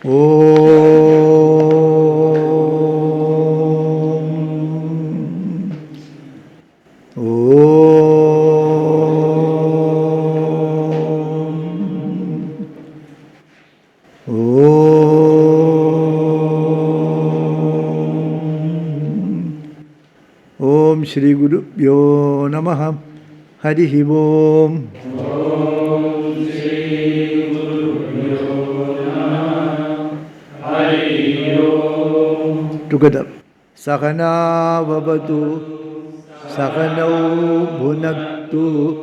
Om. Om. Om Shri Guru Pyo Namaha Harihi Om. Together. Sahana Vavatu Sahanau Bhunaktu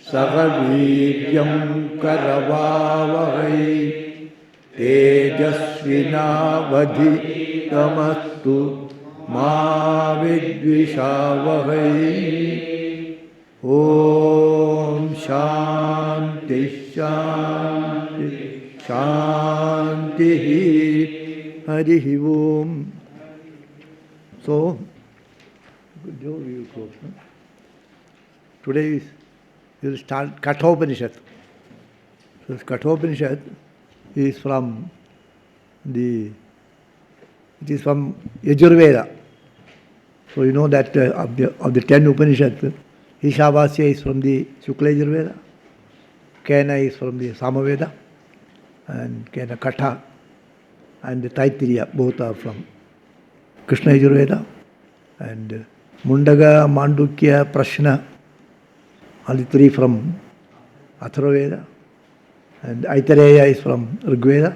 Sahaviryam Karavavahai Tejasvinavadhi Tamastu Ma Vidvishavahai. Om Shanti Shanti Shanti Harihi Om. So, good job, we will close. No? Today we will start Kathopanishad. So, Kathopanishad is from Yajurveda. So you know that of the 10 Upanishads, Ishavasya is from the Shukla Yajurveda, Kena is from the Samaveda, and Kena Katha, and the Taittiriya, both are from Krishna Yajurveda, and Mundaga, Mandukya, Prashna, all the three from Atharvaveda, and Aitareya is from Rigveda,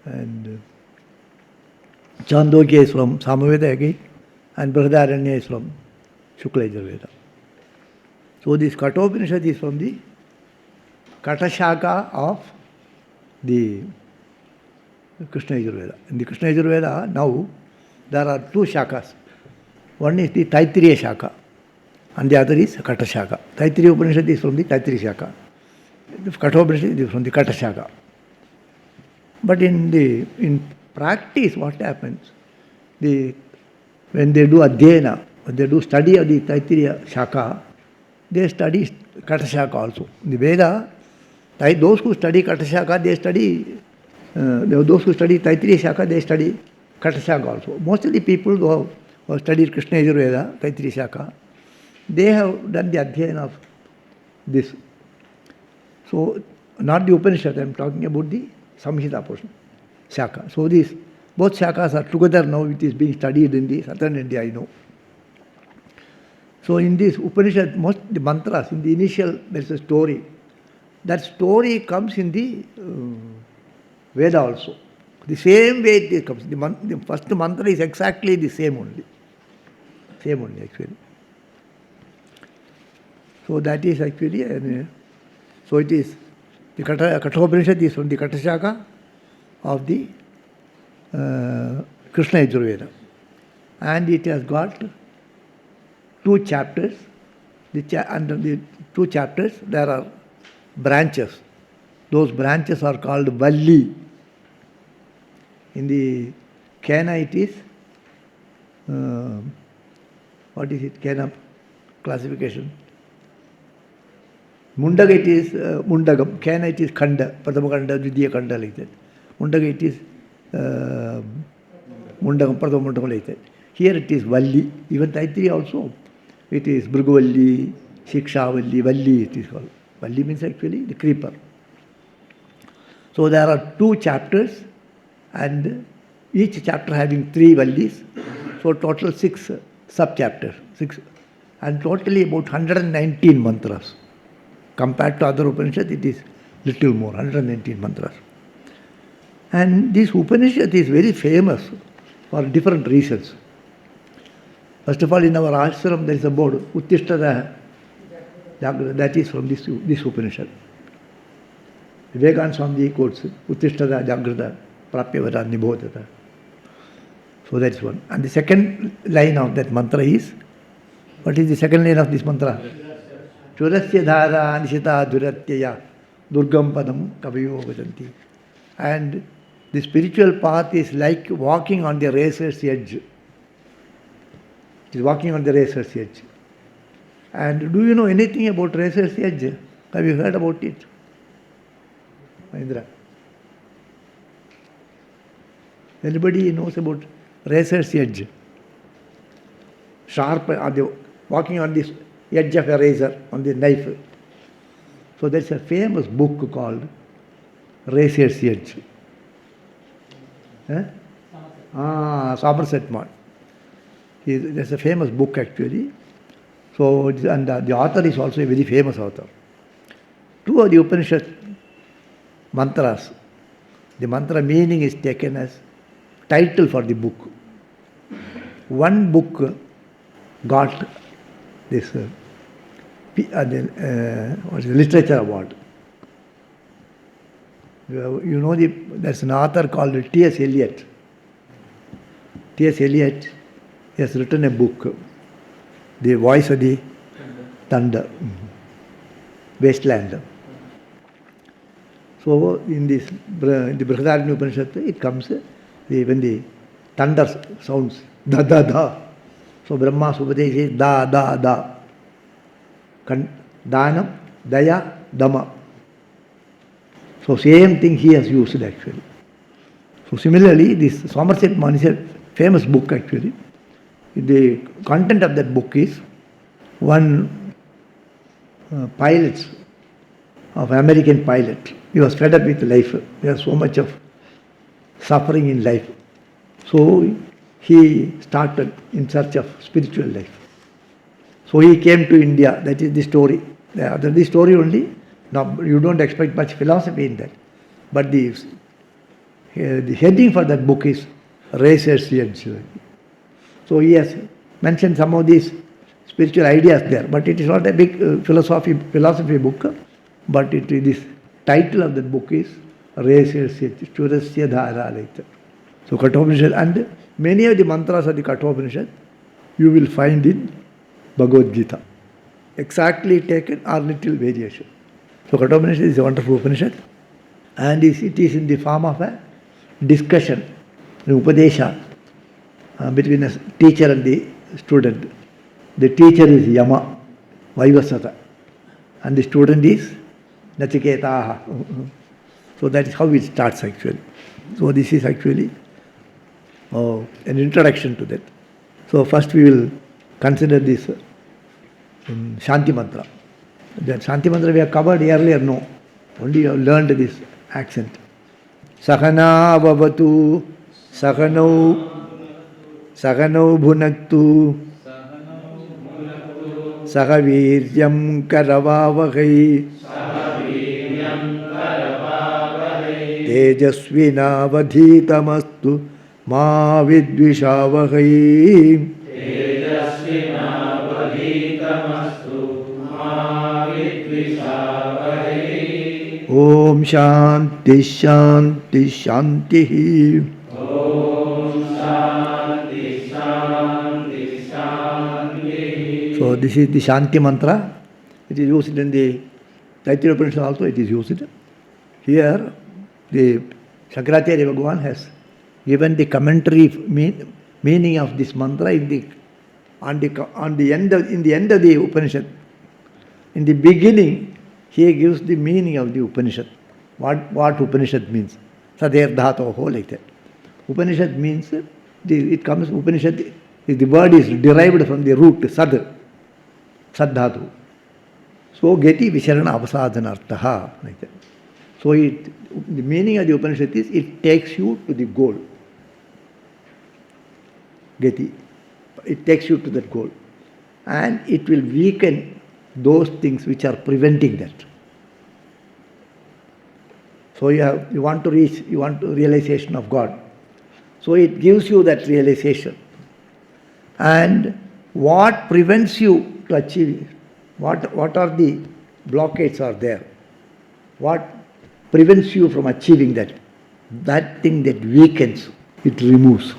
and Chandogya is from Samaveda again, and Brihadaranya is from Shukla Yajurveda. So this Kathopanishad is from the Katashaka of the Krishna Yajurveda. In the Krishna Yajurveda, now there are two shakas. One is the Taittiriya Shaka, and the other is Katashaka. Taittiriya Upanishad is from the Taittiriya Shaka. The Kathopanishad is from the Katashaka. But in practice, what happens? When they do Adhyayana, when they do study of the Taittiriya Shaka, they study Katashaka also. In the Veda, those who study Katashaka, they study, those who study Taittiriya Shaka, they study Katashaka also. Most of the people who have studied Krishna Yajurveda, Taittiriya Shaka, they have done the Adhyayana of this. So, not the Upanishad, I am talking about the Samhita portion, Shaka. So, these both Shakas are together now, it is being studied in the southern India, I know. So, in this Upanishad, most the mantras, in the initial, there is a story. That story comes in the Veda also. The same way it comes. The first mantra is exactly the same only. Same only, actually. So, that is actually, so it is, the Kathopanishad is from the Katashaka of the Krishna Yajurveda. And it has got two chapters. Under the two chapters, there are branches. Those branches are called Valli. In the Kena it is, what is it, Kena classification? Mundaga it is Mundagam, Kena it is Khanda, Prathama Khanda, Dvidiya Khanda like that. Mundaga it is Mundagam, Prathama Mundagam like that. Here it is Valli, even Taittiriya also. It is Bhrigu Shikshavalli, Valli it is called. Valli means actually the creeper. So there are two chapters and each chapter having 3 Vallis. So total 6 sub-chapters. 6, and totally about 119 mantras. Compared to other Upanishads, it is little more, 119 mantras. And this Upanishad is very famous for different reasons. First of all, in our ashram there is a board, Uttishtada Jagrata, that is from this Upanishad. Vivekananda Swami quotes Uttishtada Jagrata Prapyavara Nibodhata. So that is one. And the second line of that mantra is, what is the second line of this mantra? Churasya dhara nishita dhuratyaya durgam padam kavayo vajanti. And the spiritual path is like walking on the razor's edge. It is walking on the razor's edge. And do you know anything about razor's edge? Have you heard about it? Mahindra? Anybody knows about razor's edge? Sharp, are they walking on this edge of a razor, on the knife? So there's a famous book called Razor's Edge. Somerset Maugham. There's a famous book actually. So, and the author is also a very famous author. Two of the Upanishad mantras, the mantra meaning is taken as title for the book. One book got this literature award. You know, there's an author called T.S. Eliot. T.S. Eliot has written a book, The Voice of the Thunder, Wasteland. So in the Brihadaranyaka Upanishad, it comes when the thunder sounds, da da da. So Brahma Supadesh is da da da. Dhanam, Daya, Dhamma. So same thing he has used actually. So similarly, this Somerset Maugham is a famous book actually. The content of that book is one pilot of American pilot. He was fed up with life. There was so much of suffering in life. So he started in search of spiritual life. So he came to India. That is the story. That is the story only. Now you don't expect much philosophy in that. But the heading for that book is Razor's Edge. So he has mentioned some of these spiritual ideas there. But it is not a big philosophy book. But this title of that book is Razor's Edge, Churasya Dhara, like that. So Kathopanishad, and many of the mantras of the Kathopanishad you will find in Bhagavad Gita. Exactly taken or little variation. So Kathopanishad is a wonderful Upanishad, and it is in the form of a discussion, an Upadesha between a teacher and the student. The teacher is Yama, Vaivasata, and the student is Nachiketaha. So that is how it starts actually. So this is actually an introduction to that. So first we will consider this Shanti Mantra. The Shanti Mantra we have covered earlier, no. Only you have learned this accent. Sahana vavatu, sahanau bhunaktu, sahaviryam karavavahai, tejasvinavadhitamastu ma vidvishavahai. Om Shanti Shanti Shanti. So this is the Shanti mantra. It is used in the Taittiriya Upanishad also. It is used here. The Shankaracharya Bhagavan has given the commentary meaning of this mantra in the end of the Upanishad. In the beginning, he gives the meaning of the Upanishad. What Upanishad means. Sadher Dhatoho, like that. Upanishad means, Upanishad, the word is derived from the root, Sad Dhatu. So, Geti Visharana Avasadhanartaha, like that. So, the meaning of the Upanishad is, it takes you to the goal. Geti. It takes you to that goal. And it will weaken those things which are preventing that. So you want to realization of God. So it gives you that realization. And what prevents you to achieve it? What are the blockades are there? What prevents you from achieving that? That thing that weakens, it removes.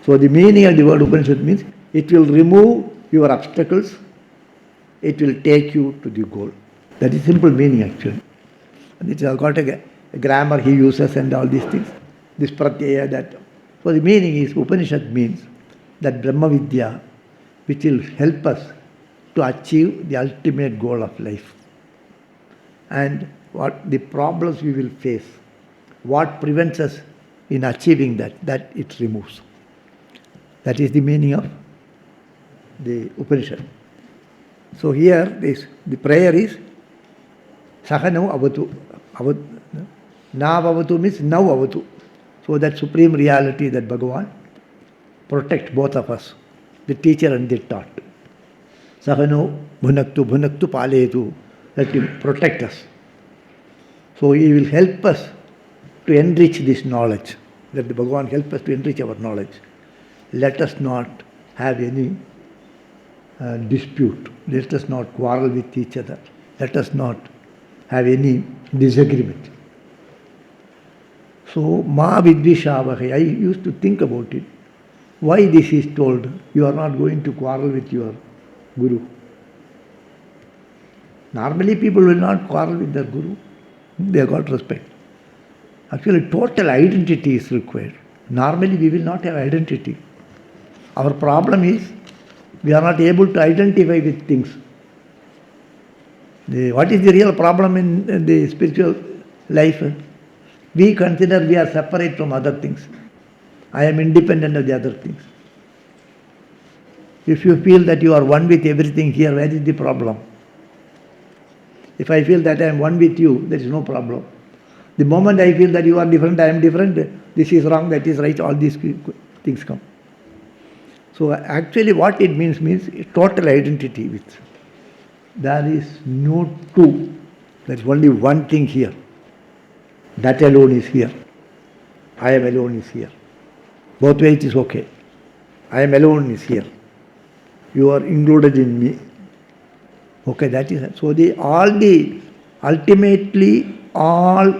So the meaning of the word Upanishad means it will remove your obstacles. It will take you to the goal. That is simple meaning actually. And it has got a grammar he uses and all these things. This pratyaya, that. So the meaning is, Upanishad means that Brahma Vidya which will help us to achieve the ultimate goal of life. And what the problems we will face, what prevents us in achieving that it removes. That is the meaning of the Upanishad. So here the prayer is Sahanau Avatu. Nav Avatu means now Avatu. So that supreme reality, that Bhagavan, protect both of us, the teacher and the taught. Sahano bhunaktu paletu, that will protect us. So he will help us to enrich this knowledge. Let the Bhagavan help us to enrich our knowledge. Let us not have any dispute. Let us not quarrel with each other. Let us not have any disagreement. So, ma vidvishavahe, I used to think about it. Why this is told? You are not going to quarrel with your Guru. Normally people will not quarrel with their Guru. They have got respect. Actually, total identity is required. Normally we will not have identity. Our problem is we are not able to identify with things. What is the real problem in the spiritual life? We consider we are separate from other things. I am independent of the other things. If you feel that you are one with everything here, where is the problem? If I feel that I am one with you, there is no problem. The moment I feel that you are different, I am different, this is wrong, that is right, all these things come. So actually what it means total identity with. There is no two. There is only one thing here. That alone is here. I am alone is here. Both ways it is okay. I am alone is here. You are included in me. Okay, that is it. So ultimately all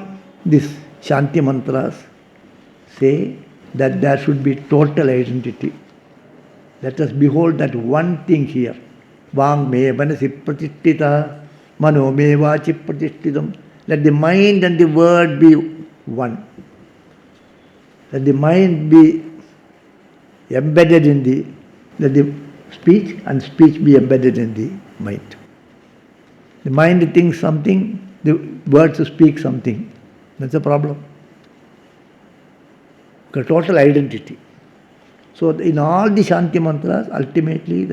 these Shanti mantras say that there should be total identity. Let us behold that one thing here. Vang me manasi pratitthita, mano me vachi pratitthidam. Let the mind and the word be one. Let the mind be embedded in let the speech and speech be embedded in the mind. The mind thinks something, the words speak something. That's the problem. Total identity. So in all the Shanti mantras, ultimately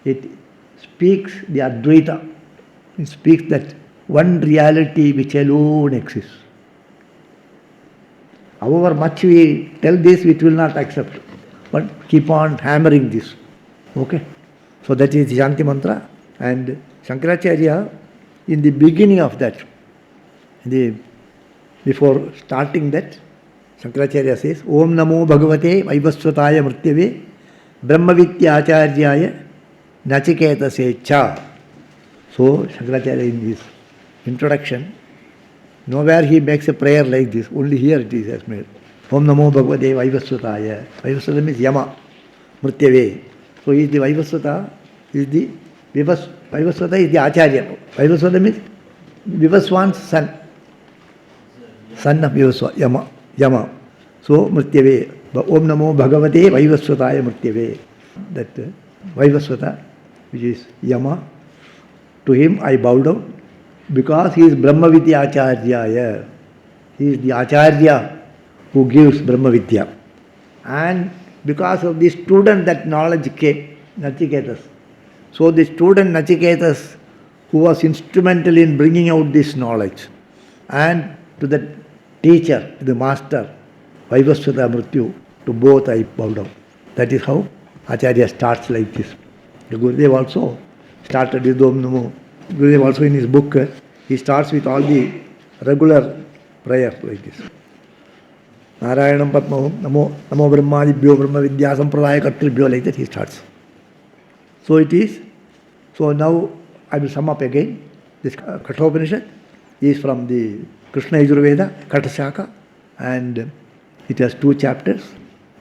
it speaks the Advaita. It speaks that one reality which alone exists. However much we tell this, it will not accept. But keep on hammering this. Okay? So that is the Shanti mantra. And Shankaracharya, in the beginning of that, before starting that, Shankaracharya says, Om Namo Bhagavate Vaivasvataya Mrityave Brahmavitya Acharyaya Nachiketase Cha. So Shankaracharya in his introduction, nowhere he makes a prayer like this, only here it is has made. Om Namo Bhagavate Vaivasvataya. Vaivasvata means Yama, Mrityave. So he is the Vaivasvata, Vaivasvata is the Acharya. Vaivasvata means Vivaswan's son. Son of Vivasvata, Yama. So Mrityave. Om Namo Bhagavate Vaivasvataya Mrityave. That Vaivasvata, which is Yama, to him I bow down because he is Brahmavidya Acharyaya. He is the Acharya who gives Brahmavidya. And because of the student that knowledge came, Nachiketas. So the student Nachiketas, who was instrumental in bringing out this knowledge, and to the teacher, to the master, Vaivasvata Mrityu, to both I bow down. That is how Acharya starts like this. The Gurudev also started with Om Namo. Gurudev also in his book, he starts with all the regular prayer like this. Narayanam Padmahum Namo Brahmadibhyo Brahma Vidya Sampradaya Kartribhyo, like that he starts. So it is. So now I will sum up again. This Kathopanishad is from the Krishna Yajurveda, Katashaka, and it has 2 chapters.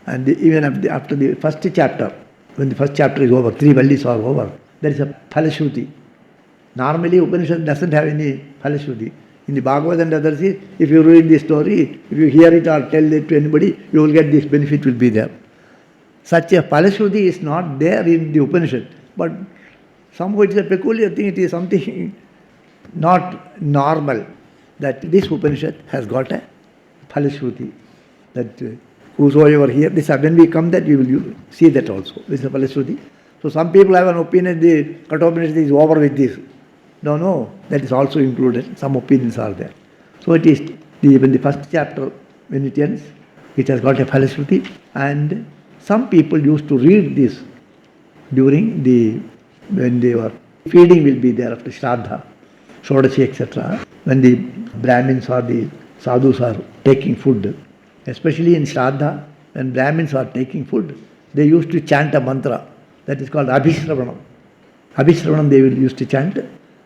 And even after the first chapter, when the first chapter is over, 3 valleys are over, there is a Phalashruti. Normally Upanishad doesn't have any Phalashruti. In the Bhagavad and others, if you read the story, if you hear it or tell it to anybody, you will get this benefit will be there. Such a Phalashruti is not there in the Upanishad. But somehow it is a peculiar thing, it is something not normal that this Upanishad has got a Phalashruti. That whosoever here, this when we come that we will see that also. This is a Phalashruti. So some people have an opinion the Kathopanishad is over with this. No, that is also included. Some opinions are there. So it is even the first chapter when it ends, it has got a Phalashruti, and some people used to read this during when they were feeding will be there after Shraddha, Shodashi, etc. When the Brahmins or the Sadhus are taking food, especially in Shraddha, when Brahmins are taking food, they used to chant a mantra that is called Abhishravanam. Abhishravanam they will used to chant,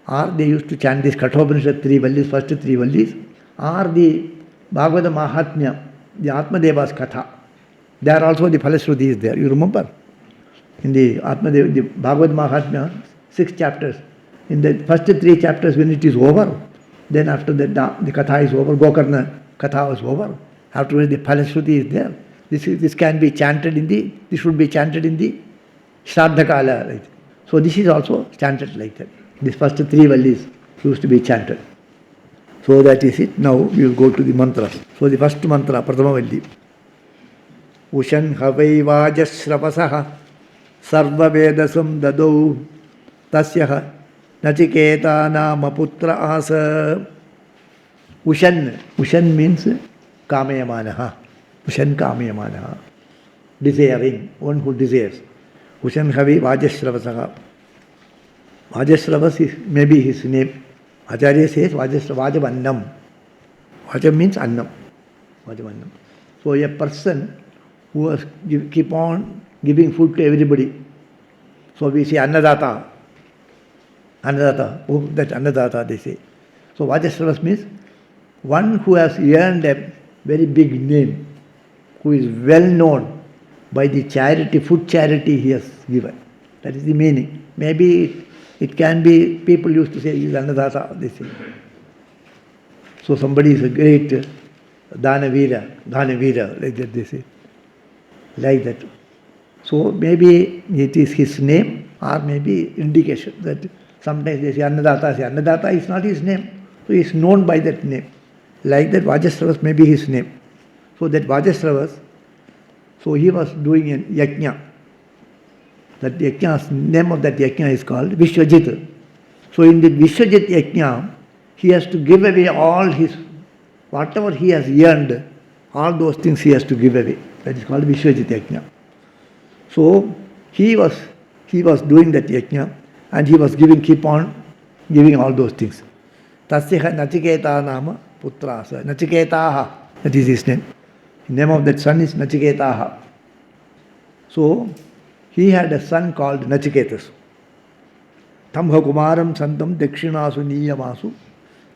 or they used to chant this Kathopanishad 3 vallis, first 3 vallis, or the Bhagavata Mahatmya, the Atmadeva's Katha. There also the Phalashruti is there. You remember? In the Atmadeva, the Bhagavad Mahatmya, 6 chapters. In the first 3 chapters, when it is over, then after that the Katha is over, Gokarna Katha was over. Afterwards the Phalashruti is there. This can be chanted this should be chanted in the Shraddha Kala. Right? So this is also chanted like that. These first 3 vallis used to be chanted. So that is it. Now we will go to the mantras. So the first mantra, Prathama Valli. Ushan havai vajashravasaha sarva vedasam dadau tasyaha nachiketa nama putra asa. Ushan means kamayamanaha. Ushan kamayamanaha. Desiring, one who desires. Ushan havi vajashravasaha. Vajasravas is maybe his name. Acharya says Vajavannam. Vaja means Annam. Vajavannam. So a person who was keep on giving food to everybody. So we say Annadata. Annadata. Oh, that Annadata they say. So Vajasravas means one who has earned a very big name, who is well known by the charity, food charity he has given. That is the meaning. Maybe it can be, people used to say, he is Annadata, they say. So somebody is a great Dhanavira, like that they say. Like that. So maybe it is his name, or maybe indication that sometimes they say Annadata is not his name. So he is known by that name. Like that Vajasravas may be his name. So that Vajasravas, so he was doing a yajna. That yajna, name of that yajna is called Vishwajit. So in the Vishwajit yajna, he has to give away all his, whatever he has earned, all those things he has to give away. That is called Vishwajit yajna. So he was doing that yajna, and he was keep on giving all those things. Tasyaha Nachiketa nama putrasa. Nachiketaha, that is his name. The name of that son is Nachiketaha. So he had a son called Nachiketas. Tamha Kumaram Santam Dakshinasu Niyamasu.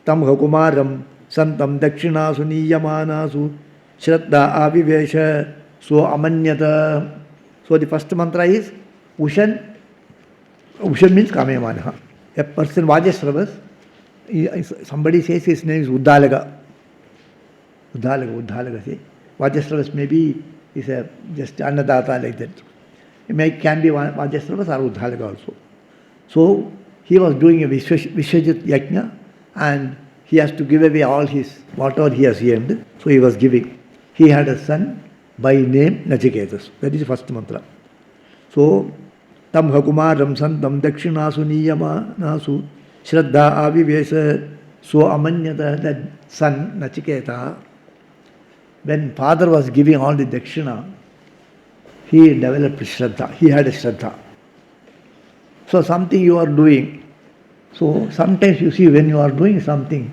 Tamha Kumaram Santam Dakshinasu Niyamanasu. Shraddha Avivesha So Amanyata. So the first mantra is Ushan. Ushan means Kamyamanaha. A person Vajasravas, somebody says his name is Uddalaga. Uddalaga say. Vajasravas maybe is just Annadata like that. It can be Vajasravas or Uddalaga also. So he was doing a Vishwajit Yajna, and he has to give away all his, whatever he has earned. So he was giving. He had a son by name Nachiketas. That is the first mantra. So Tam Hakumaram Santam Dakshinasu Niyamanasu Shraddha Avivesa So Amanyata. That son Nachiketa, when father was giving all the Dakshina, he developed Shraddha. He had a Shraddha. So something you are doing. So sometimes you see when you are doing something,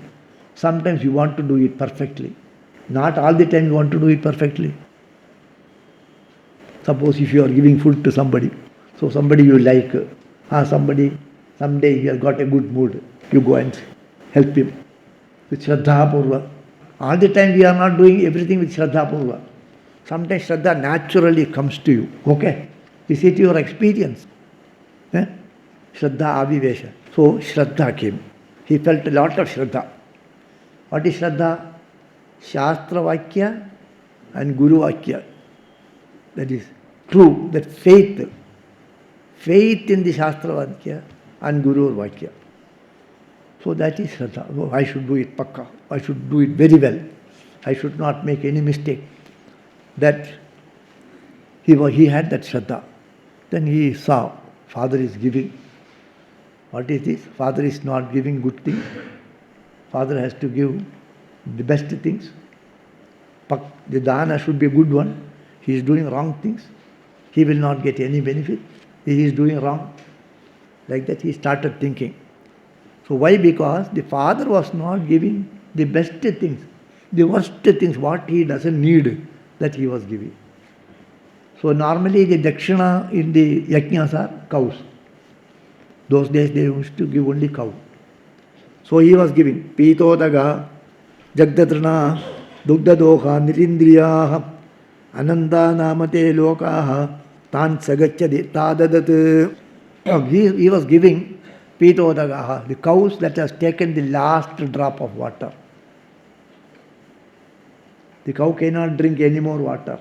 sometimes you want to do it perfectly. Not all the time you want to do it perfectly. Suppose if you are giving food to somebody, so somebody you like, somebody, someday he has got a good mood, you go and help him with Shraddha Purva. All the time we are not doing everything with Shraddha Purva. Sometimes Shraddha naturally comes to you. Okay? Is it your experience? Shraddha Avivesha. So Shraddha came. He felt a lot of Shraddha. What is Shraddha? Shastra Vakya and Guru Vakya. That is true, that faith. Faith in the Shastra Vakya and Guru Vakya. So that is Shraddha. Oh, I should do it pakka. I should do it very well. I should not make any mistake. That he had that Shraddha. Then he saw, Father is giving. What is this? Father is not giving good things. Father has to give the best things. The dana should be a good one. He is doing wrong things. He will not get any benefit. He is doing wrong. Like that he started thinking. So why? Because the father was not giving the best things. The worst things, what he doesn't need, that he was giving. So normally the dakshina in the yajnas are cows. Those days they used to give only cow. So he was giving Pitodaga, Jagdatrana, Dugdadoha, Nirindriyaha, Ananda Namate Lokaha, Tan Sagachadi, Tadadat. He was giving Pitodagaha, the cows that has taken the last drop of water. The cow cannot drink any more water.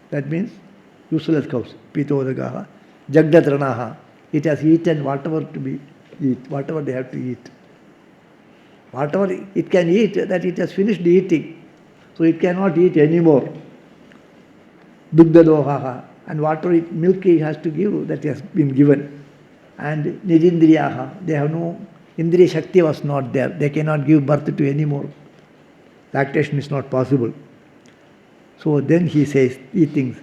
That means useless cows. Pitodagaha, Jagdatranaha. It has eaten whatever to be eat, whatever they have to eat. Whatever it can eat, that it has finished eating. So it cannot eat anymore. Dugdadohaha. And whatever milk it has to give, that has been given. And Nirindriyaha, they have no, Indriya Shakti was not there. They cannot give birth to any more. Lactation is not possible. So then he says, he thinks,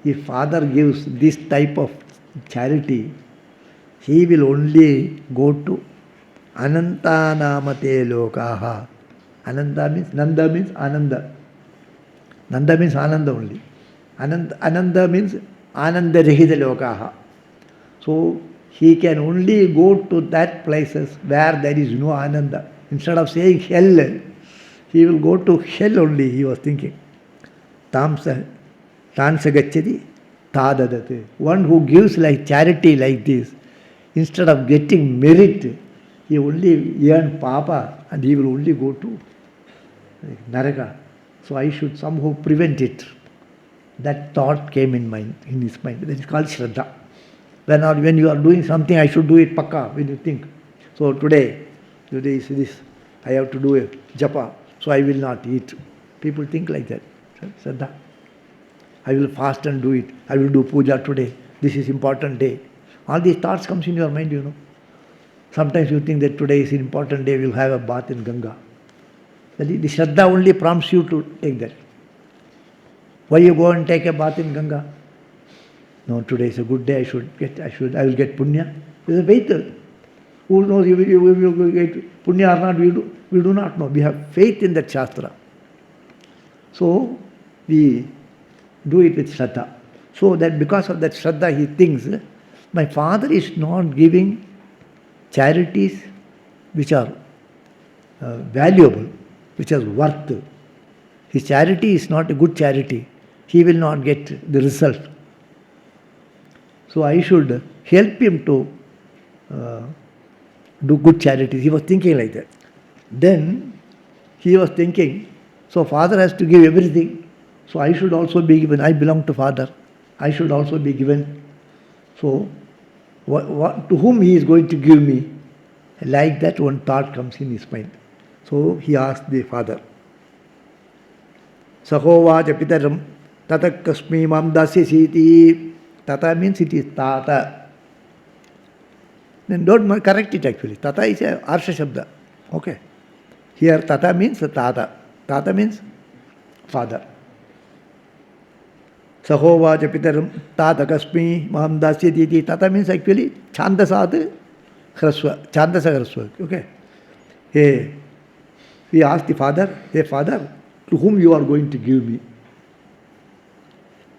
if father gives this type of charity, he will only go to Ananta Namate Lokaha. Ananda means, Nanda means Ananda. Nanda means Ananda only. Ananda means Ananda Rehida Lokaha. So he can only go to that places where there is no Ananda. Instead of saying hell, he will go to hell only, he was thinking. Tansagachadi Tadadat. One who gives like charity like this, instead of getting merit, he only earn papa and he will only go to Naraka. So I should somehow prevent it. That thought came in his mind. That is called Shraddha. When you are doing something, I should do it pakka, when you think. So today is this, I have to do a japa, so I will not eat. People think like that. Shraddha. I will fast and do it. I will do puja today. This is important day. All these thoughts comes in your mind, you know. Sometimes you think that today is an important day, we will have a bath in Ganga. The Shraddha only prompts you to take that. Why you go and take a bath in Ganga? No, today is a good day, I will get punya. There is a faith. Who knows you will get punya or not, we do not know. We have faith in that Shastra. So we do it with Shraddha. So that because of that Shraddha he thinks, my father is not giving charities which are valuable, which are worth. His charity is not a good charity. He will not get the result. So I should help him to do good charities. He was thinking like that. Then he was thinking, so father has to give everything, so I should also be given. I belong to father. I should also be given. So to whom he is going to give me? Like that one thought comes in his mind. So he asked the father. Sahovaja pitaram tatakasmi mam dasyasiti. Tata means it is tata. Then don't correct it actually. Tata is a arsha shabda. Okay. Here tata means tata. Tata means father. Sahovaja pitaram tatakasmi mam dasyasiti. Tata means actually chandasad hraswa. Chandasa hraswa. Okay. Hey, he asked the father, hey father, to whom you are going to give me?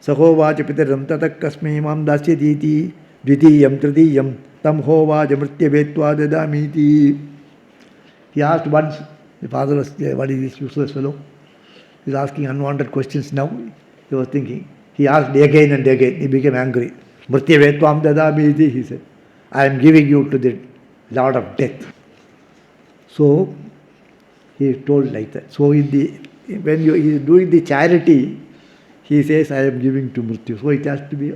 Sahovaja pitaram tatakasmi mam dasyaditi dvitiyam tridiyam tam hovaja mrityavetva dadamiti. He asked once, the father was, what is this useless fellow? He is asking unwanted questions now. He was thinking. He asked again and again. He became angry. Mrityavetvam dadamiti, he said. I am giving you to the Lord of death. So he told like that. So when he is doing the charity, he says, I am giving to Mrityu. So it has to be,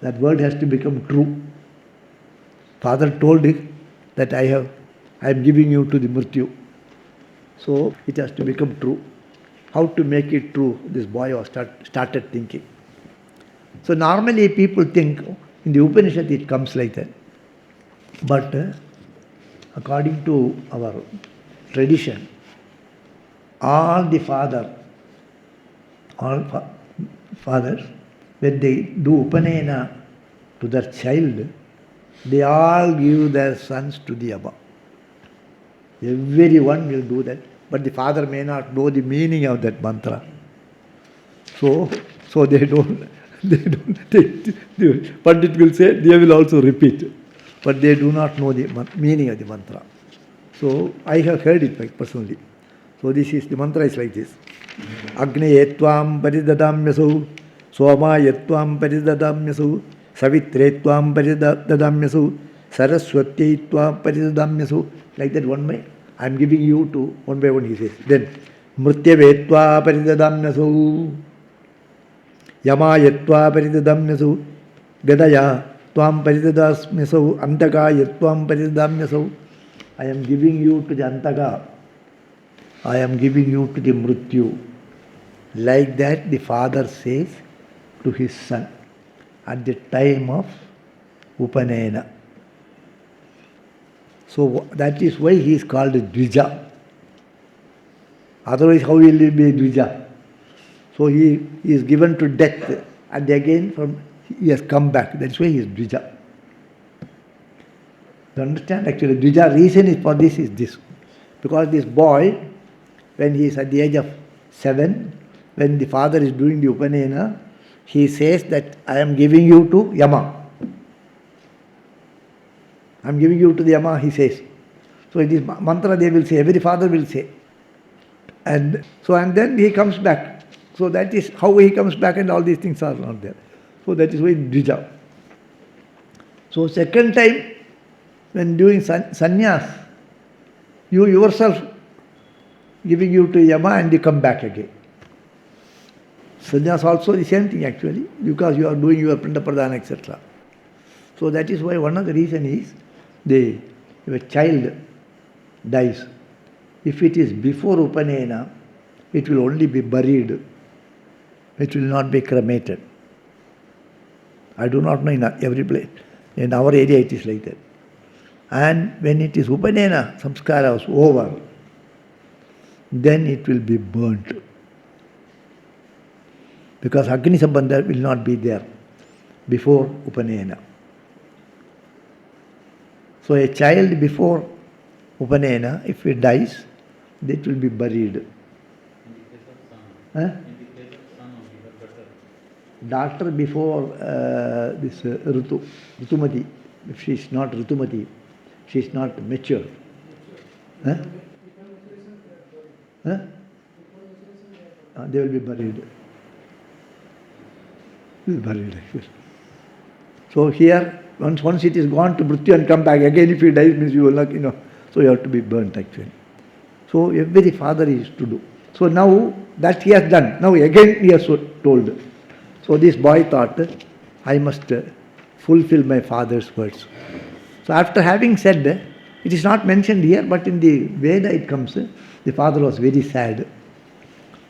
that word has to become true. Father told him that I am giving you to the Mrityu. So it has to become true. how to make it true, this boy was started thinking. So normally people think in the Upanishad it comes like that. But according to our tradition, all the fathers, when they do Upanayana to their child, they all give their sons to the Abba. Everyone will do that, but the father may not know the meaning of that mantra. So they don't. The Pandit will say, they will also repeat, but they do not know the meaning of the mantra. So I have heard it personally. So this is, the mantra is like this. Agnaye tvam paridadamyasu, Somaye tvam paridadamyasu, Savitre tvam paridadamyasu, Saraswati tvam paridadamyasu. Like that one way. I am giving you to one by one, he says. Then Mrityave tva paridadamyasu, Yamayatva paridadamyasu, Gadaya tvam paridadamyasu, Antaka tvam paridadamyasu. I am giving you to the Antaka. I am giving you to the Mrityu. Like that the father says to his son at the time of Upanayana. So that is why he is called Dvija. Otherwise how will he be Dvija? So he is given to death and again he has come back. That's why he is Dvija. You understand? Actually, Dvija reason is for this is this. Because this boy, when he is at the age of 7, when the father is doing the Upanayana, he says that I am giving you to Yama. I am giving you to the Yama, he says. So it is mantra they will say, every father will say. And then he comes back. So that is how he comes back and all these things are not there. So that is why Dvija. So second time, when doing sannyas, you yourself giving you to Yama and you come back again. Sannyas also the same thing actually, because you are doing your Pinda Pradhana, etc. So that is why one of the reason is, if a child dies, if it is before Upanayana, it will only be buried. It will not be cremated. I do not know in every place. In our area it is like that. And when it is Upanayana, samskara was over, then it will be burnt. Because Agni Sambandha will not be there before Upanayana. So a child before Upanayana, if it dies, it will be buried. Daughter before this Ritumati, if she is not Ritumati, she is not mature. They will be buried. So here, once it is gone to Mrityu and come back again, if he dies, means you will not, so you have to be burnt actually. So every father is to do. So now that he has done, now again he has told. So this boy thought, I must fulfill my father's words. So after having said, it is not mentioned here, but in the Veda it comes, the father was very sad.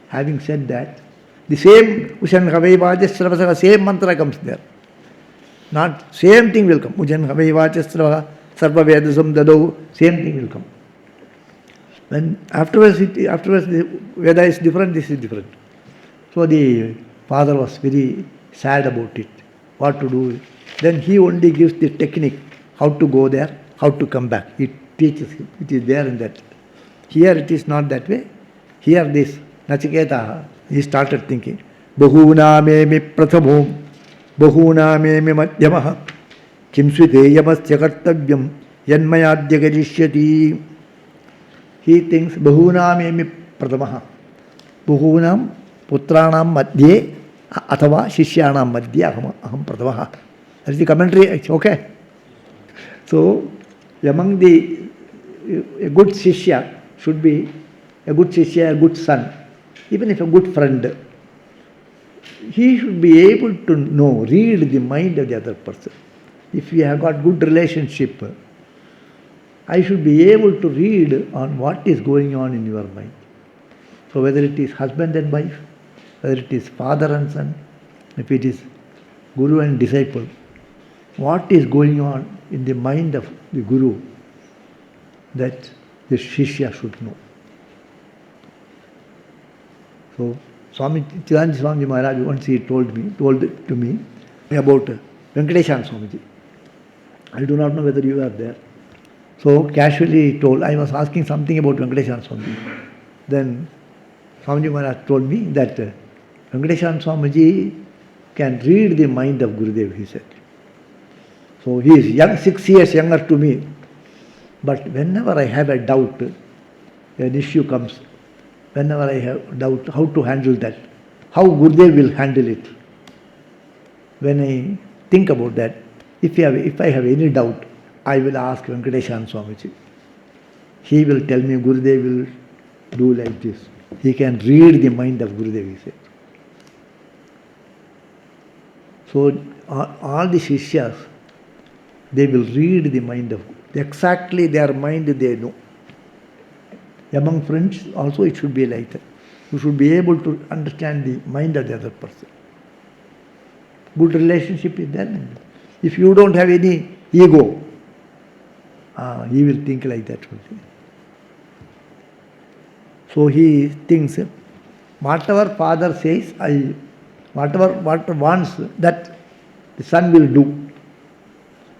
Having said that, the same Ushan Havaivaja same mantra comes there. Not same thing will come. Ushan Havaivaja Sarva Vedasam Dadau, same thing will come. When afterwards the Veda is different, this is different. So the father was very sad about it. What to do? Then he only gives the technique, how to go there, how to come back. It teaches him. It is there in that. Here it is not that way. Here this Nachiketa, he started thinking, Bahuna memi prathamom, Bahuna memi madhyamah, Kimsvite yamasya kartavyam, Yanmayadya garishyati. He thinks, Bahuna memi prathamaha, Bahunam putranam madhye, Athava shishyanam madhye aham prathamaha. That is the commentary, okay? So, among a good shishya should be a good shishya, a good son, even if a good friend. He should be able to know, read the mind of the other person. If we have got good relationship, I should be able to read on what is going on in your mind. So whether it is husband and wife, whether it is father and son, if it is guru and disciple, what is going on in the mind of the guru that the Shishya should know. So Swami Chidananda Swami Maharaj once he told to me about Venkateshan Swamiji. I do not know whether you are there. So casually he told, I was asking something about Venkateshan Swamiji. Then Swamiji Maharaj told me that Venkateshan Swamiji can read the mind of Gurudev, he said. So he is young, 6 years younger to me. But whenever I have a doubt, an issue comes, whenever I have doubt how to handle that, how Gurudev will handle it. When I think about that, if I have any doubt, I will ask Venkateshan Swamiji. He will tell me Gurudev will do like this. He can read the mind of Gurudev, he said. So all the Shishyas, they will read the mind of Gurudev. Exactly their mind they know. Among friends also it should be like that. You should be able to understand the mind of the other person. Good relationship is there. If you don't have any ego, he will think like that. So he thinks, whatever father says, whatever wants, that the son will do.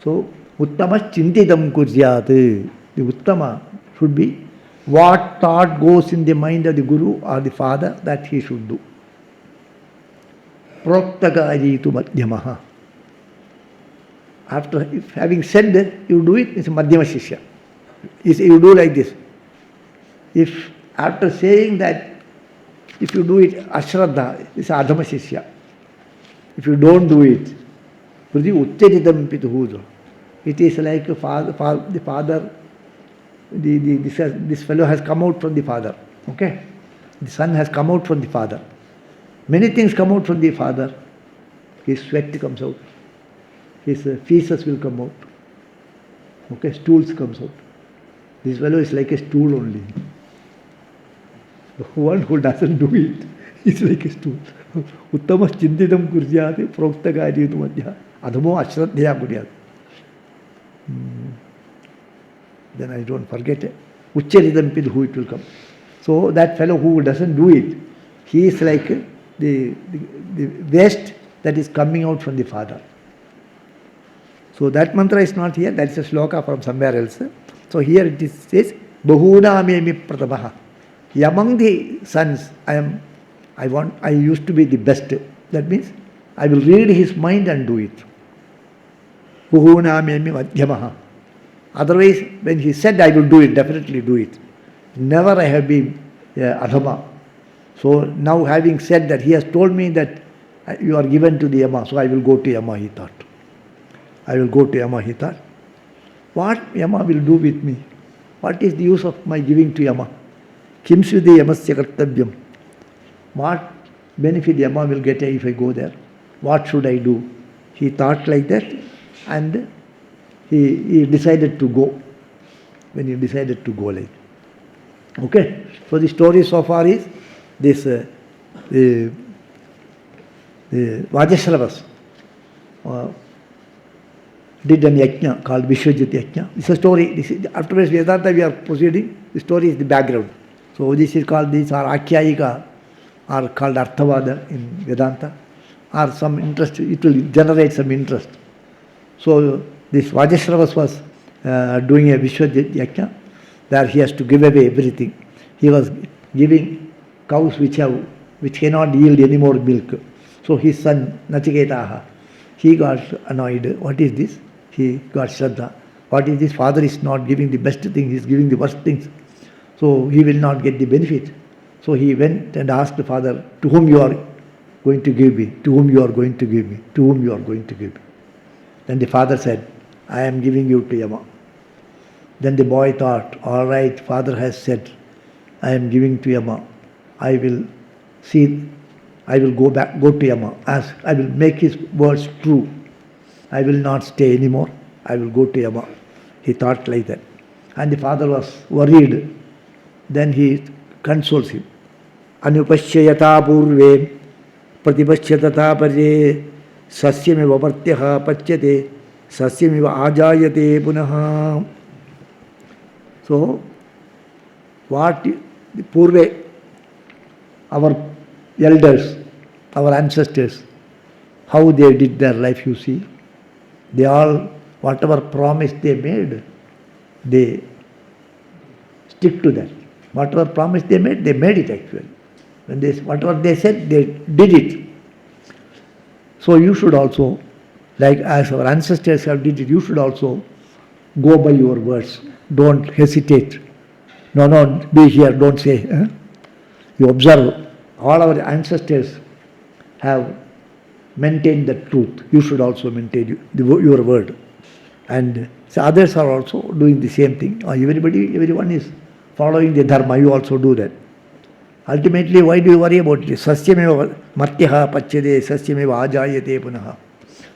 So, Uttama Chintidam Kuryat. The Uttama should be what thought goes in the mind of the Guru or the father, that he should do. Proktagaritu Madhyamaha. After having said that, you do it, it's Madhyama Shishya. You do like this. If after saying that, if you do it Ashraddha, it's Adhama Shishya. If you don't do it, Utteditam Pituhuja. It is like the father, this fellow has come out from the father. Okay? The son has come out from the father. Many things come out from the father. His sweat comes out. His feces will come out. Okay? Stools comes out. This fellow is like a stool only. The one who doesn't do it is like a stool. Uttama Chintidam Kuryate Proktagaritu Madhya Adhamo Ashraddhya Kuryat. Then I don't forget it. Uchcharidam Pidhu, it will come. So that fellow who doesn't do it, he is like the waste that is coming out from the father. So that mantra is not here, that is a shloka from somewhere else. So here it says, Bahuna Memi Pratamaha. Among the sons, I used to be the best. That means I will read his mind and do it. Bahuna Memi Madhyamaha. Otherwise, when he said I will do it, definitely do it. Never I have been Adhama. So now having said that, he has told me that you are given to the Yama, so I will go to Yama, he thought. I will go to Yama, he thought. What Yama will do with me? What is the use of my giving to Yama? Kim Svidhi Yamasya Kartavyam. What benefit Yama will get if I go there? What should I do? He thought like that, and he decided to go. When he decided to go like that. Okay? So the story so far is this, the Vajashravas did an yajna called Vishwajit Yajna. This is a story. Afterwards, Vedanta we are proceeding. The story is the background. So this is called, these are Akyayika, are called Arthavada in Vedanta, or some interest, it will generate some interest. So this Vajashravas was doing a Vishwajit Yajna, where he has to give away everything. He was giving cows which cannot yield any more milk. So his son Nachiketaha, he got annoyed. What is this? He got Shraddha. What is this? Father is not giving the best thing, he is giving the worst things. So he will not get the benefit. So he went and asked the father, to whom you are going to give me? To whom you are going to give me? To whom you are going to give me? Then the father said, I am giving you to Yama. Then the boy thought, all right, father has said, I am giving to Yama. I will go to Yama. As I will make his words true. I will not stay anymore. I will go to Yama. He thought like that. And the father was worried. Then he consoles him. Anupashya yatha purve pratipashya tatha parye sasyamiva vartyaha pachyate sasyamiva ajayate punaha. So, what the purve, our elders, our ancestors, how they did their life, you see. They all, whatever promise they made, they stick to that. Whatever promise they made it actually. When they, whatever they said, they did it. So you should also, like as our ancestors have did it, you should also go by your words. Don't hesitate. No, be here, don't say. You observe, all our ancestors have maintained the truth. You should also maintain your word. And so others are also doing the same thing. Everyone is following the dharma. You also do that. Ultimately, why do you worry about it? Sasyameva martyaha pachyade sasyameva ajayate punaha.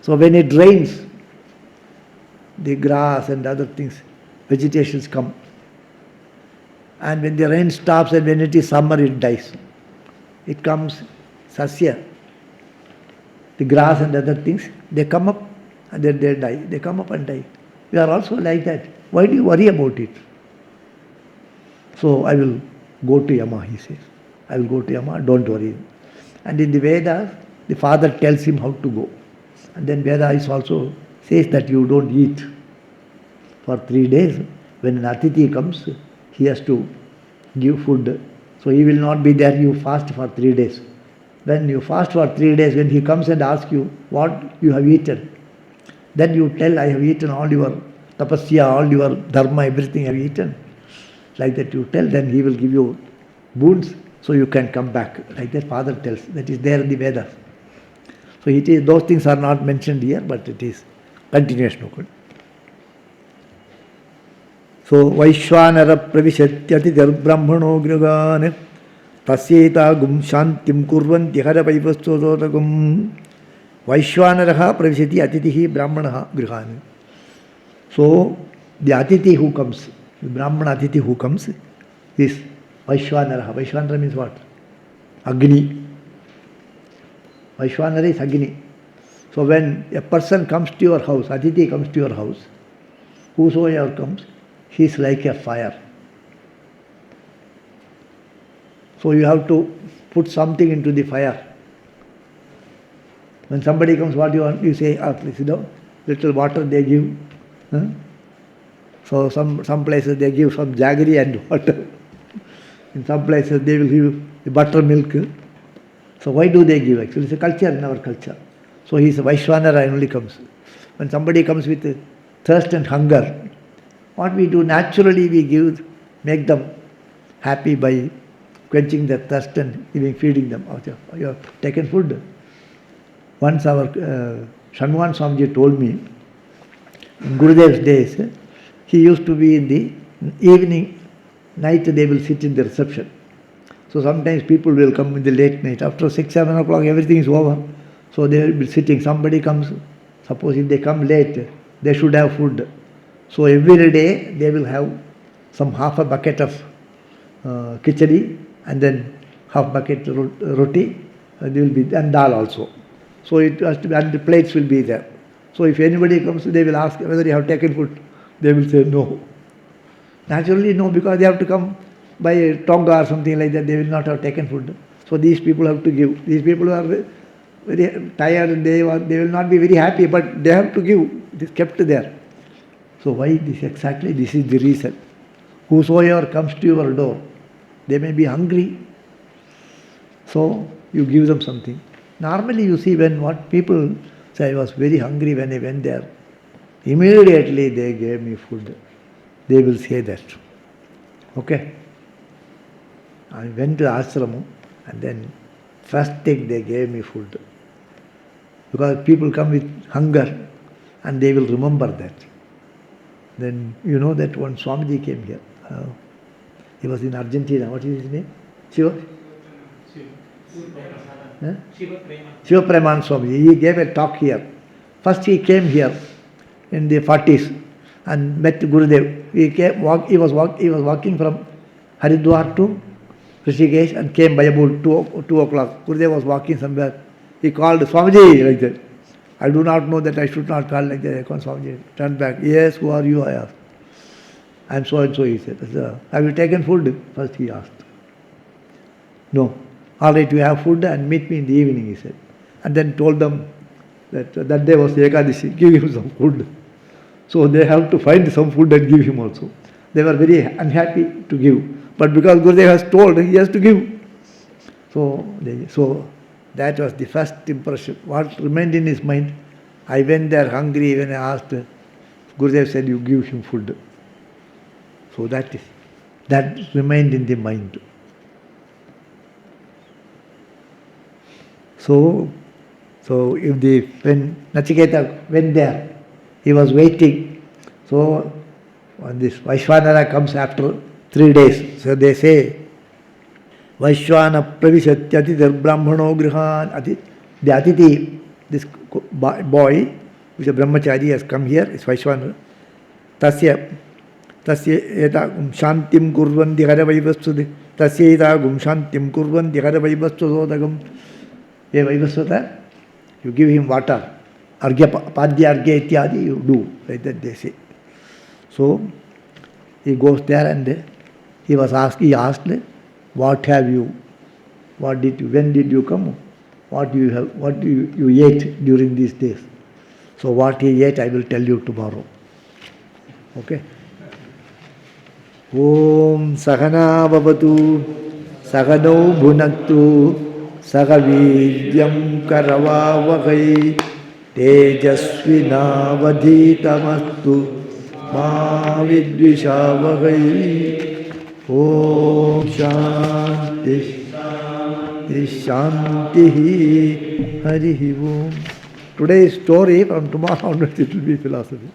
So when it rains, the grass and other things, vegetations come. And when the rain stops and when it is summer, it dies. It comes sasya. The grass and other things, they come up and then they die. They come up and die. We are also like that. Why do you worry about it? So I will go to Yama, he says. I will go to Yama, don't worry. And in the Vedas, the father tells him how to go. And then Vedas also says that you don't eat for 3 days. When an Atithi comes, he has to give food. So he will not be there, you fast for 3 days. When you fast for 3 days, when he comes and asks you what you have eaten, then you tell, I have eaten all your tapasya, all your dharma, everything I have eaten. Like that you tell, then he will give you boons so you can come back. Like that father tells. That is there in the Vedas. So it is, those things are not mentioned here, but it is continuation of it. So Vaishvanara pravishatyati brahmano grigane tasyeta gum shantim kurvanti hara vaivastodotagum. Vaishvanaraha pravishati atitihi brahmanaha grihane. So the Atithi who comes, the Brahmana Atithi who comes is Vaishvanaraha. Vaishvanara means what? Agni. Vaishvanara is Agni. So when a person comes to your house, Atithi comes to your house, whosoever comes, he is like a fire. So you have to put something into the fire. When somebody comes, what do you want? You say, please sit down. Little water they give. So some places they give some jaggery and water. In some places they will give the buttermilk. So why do they give? Actually, it's a culture in our culture. So he is a Vaishvanara only comes. When somebody comes with thirst and hunger, what we do naturally we give, make them happy by quenching their thirst and feeding them. You have taken food. Once our Shanmugan Swamiji told me, in Gurudev's days, he used to be in the evening, night they will sit in the reception. So sometimes people will come in the late night. After 6, 7 o'clock everything is over. So they will be sitting. Somebody comes, suppose if they come late, they should have food. So every day they will have some half a bucket of khichdi and then half bucket roti, there will be, and dal also. So it has to be, and the plates will be there. So if anybody comes, they will ask whether you have taken food. They will say no. Naturally no, because they have to come by a tonga or something like that. They will not have taken food. So these people have to give. These people are very tired and they will not be very happy, but they have to give. It is kept there. So why this exactly? This is the reason. Whosoever comes to your door, they may be hungry. So you give them something. Normally you see when what people say, I was very hungry when I went there. Immediately they gave me food. They will say that. Okay? I went to the ashram and then first thing they gave me food. Because people come with hunger and they will remember that. Then you know that one Swamiji came here. He was in Argentina. What is his name? Shiva? Shiva Preman Swamiji. He gave a talk here. First he came here in the 40s and met Gurudev. He was walking from Haridwar to Rishikesh and came by about 2 o'clock. Gurudev was walking somewhere. He called Swamiji like that. I do not know that I should not call like that. I called Swamiji. Turned back. Yes, who are you? I asked. I am so and so, he said. Have you taken food? First he asked. No. All right, you have food and meet me in the evening, he said. And then told them that day was Ekadashi, give him some food. So they have to find some food and give him also. They were very unhappy to give. But because Gurudev has told, he has to give. So that was the first impression. What remained in his mind? I went there hungry when I asked. Gurudev said, you give him food. So that remained in the mind. So when Nachiketa went there, he was waiting. So when this Vaishvanara comes after 3 days, so they say, Vaishvana pravishatyatitir brahmano grihan. The Atiti, this boy, which is a brahmachari, has come here, is Vaishvanara. Tasya eta shantim kurvandi haravaivasvade. Tasya eta shantim kurvandi haravaivasvadodagam. Ye vaivasvata, you give him water. Argya, padya argya ityadi, you do. Like that they say. So, he goes there and he asked, what have you, when did you come? What do you ate during these days? So what he ate, I will tell you tomorrow. Okay? Om Sahana Bhavatu Sahano Bhunaktu Sagavidyam Karavavagai Tejasvina Vadhitamastu Ma Vidvishavagai. Om Shanti Shanti Hari Om. Today's story, from tomorrow onwards it will be philosophy.